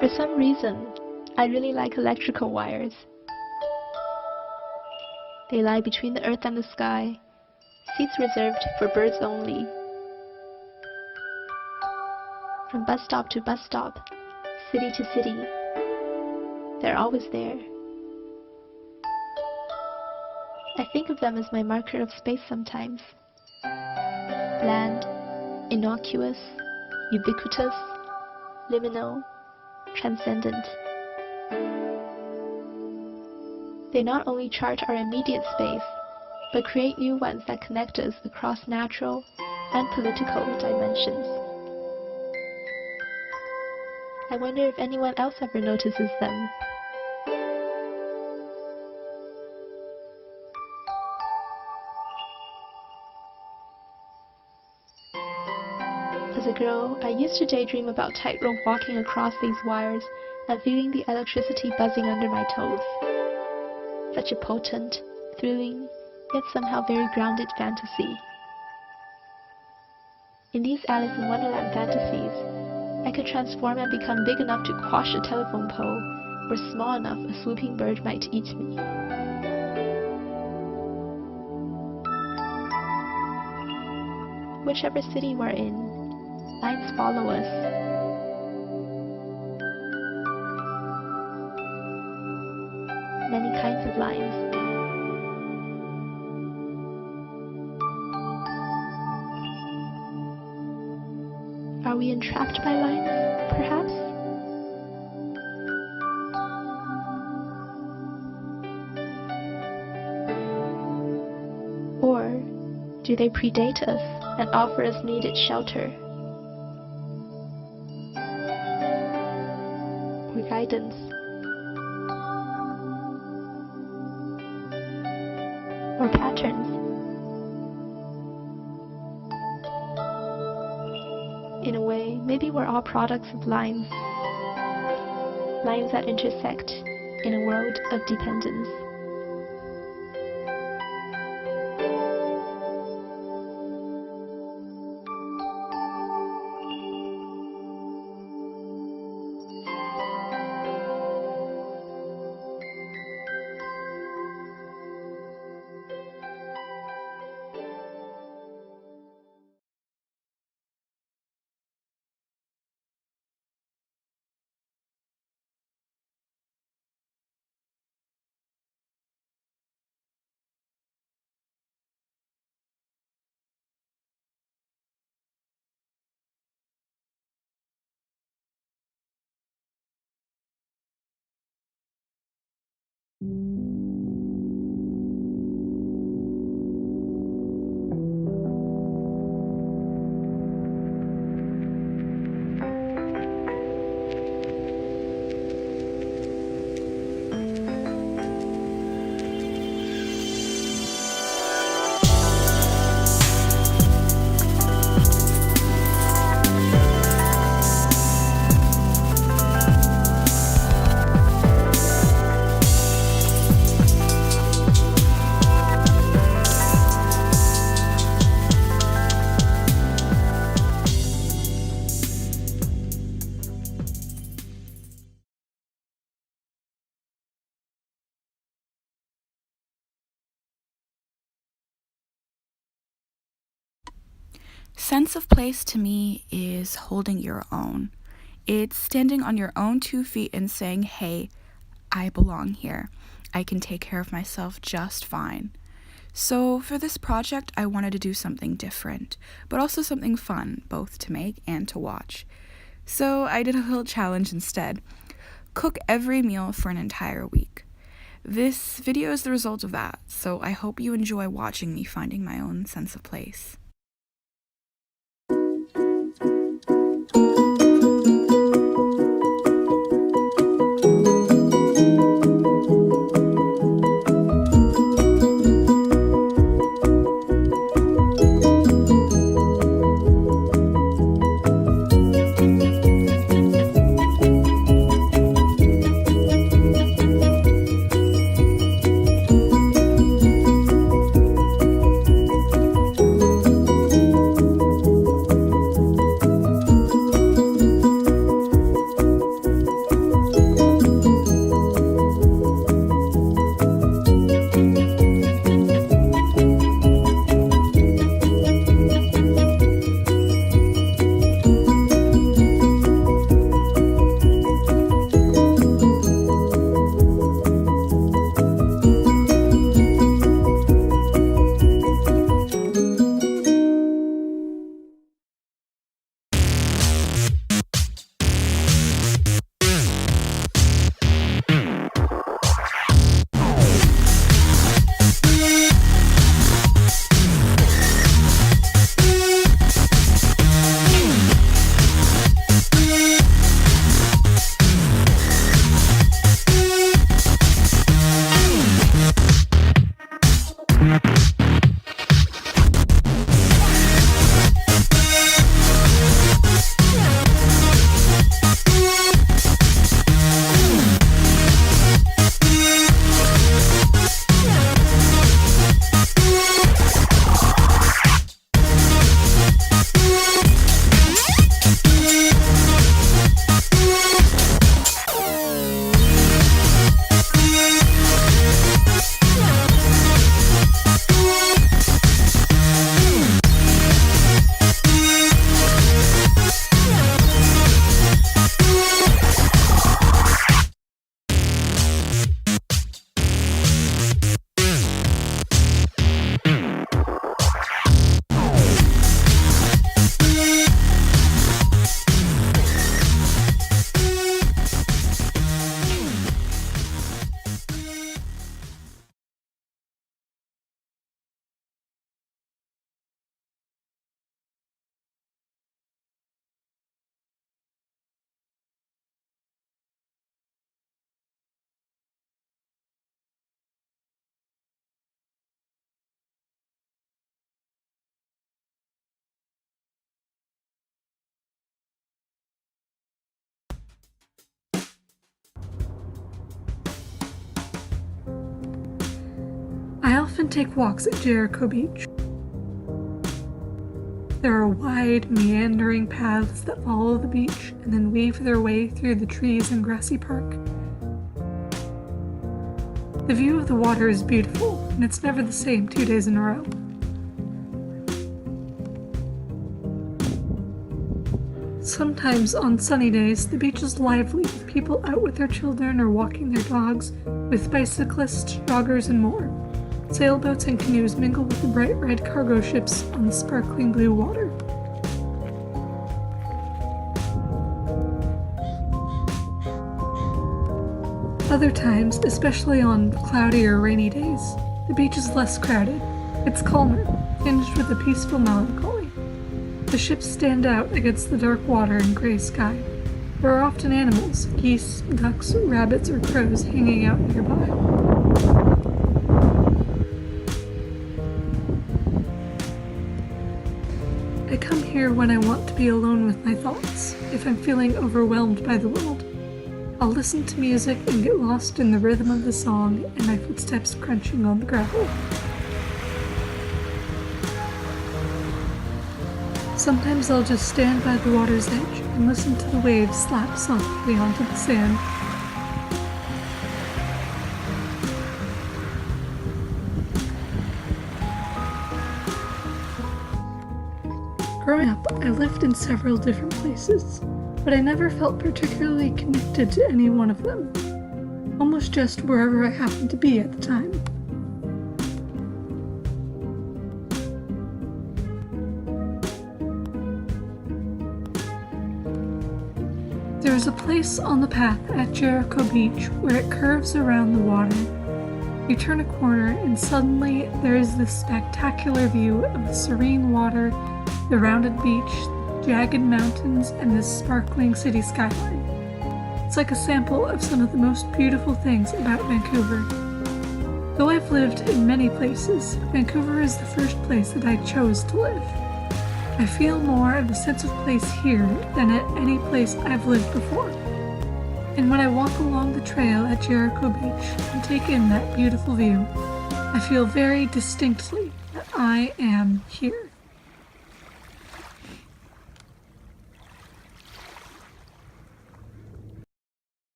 For some reason, I really like electrical wires. They lie between the earth and the sky, seats reserved for birds only. From bus stop to bus stop, city to city, they're always there. I think of them as my marker of space sometimes. Bland, innocuous, ubiquitous, liminal, transcendent. They not only chart our immediate space, but create new ones that connect us across natural and political dimensions. I wonder if anyone else ever notices them. As a girl, I used to daydream about tightrope walking across these wires and feeling the electricity buzzing under my toes. Such a potent, thrilling, yet somehow very grounded fantasy. In these Alice in Wonderland fantasies, I could transform and become big enough to quash a telephone pole, or small enough a swooping bird might eat me. Whichever city we're in, lines follow us. Many kinds of lines. Are we entrapped by lines, perhaps? Or do they predate us and offer us needed shelter? Or guidance? Or patterns? In a way, maybe we're all products of lines. Lines that intersect in a world of dependence. Sense of place to me is holding your own, It's standing on your own 2 feet and saying, hey, I belong here. I can take care of myself just fine. So for this project, I wanted to do something different, but also something fun, both to make and to watch. So I did a little challenge instead. Cook every meal for an entire week. This video is the result of that, so I hope you enjoy watching me finding my own sense of place. I often take walks at Jericho Beach. There are wide, meandering paths that follow the beach and then weave their way through the trees and grassy park. The view of the water is beautiful, and it's never the same 2 days in a row. Sometimes on sunny days, the beach is lively with people out with their children or walking their dogs, with bicyclists, joggers, and more. Sailboats and canoes mingle with the bright red cargo ships on the sparkling blue water. Other times, especially on cloudy or rainy days, the beach is less crowded. It's calmer, tinged with a peaceful melancholy. The ships stand out against the dark water and gray sky. There are often animals, geese, ducks, rabbits, or crows hanging out nearby. I come here when I want to be alone with my thoughts, if I'm feeling overwhelmed by the world. I'll listen to music and get lost in the rhythm of the song and my footsteps crunching on the gravel. Sometimes I'll just stand by the water's edge and listen to the waves slap softly onto the sand. Growing up, I lived in several different places. but I never felt particularly connected to any one of them, almost just wherever I happened to be at the time. There is a place on the path at Jericho Beach where it curves around the water. You turn a corner and suddenly there is this spectacular view of the serene water, the rounded beach, jagged mountains, and this sparkling city skyline. It's like a sample of some of the most beautiful things about Vancouver. Though I've lived in many places, Vancouver is the first place that I chose to live. I feel more of a sense of place here than at any place I've lived before. And when I walk along the trail at Jericho Beach and take in that beautiful view, I feel very distinctly that I am here.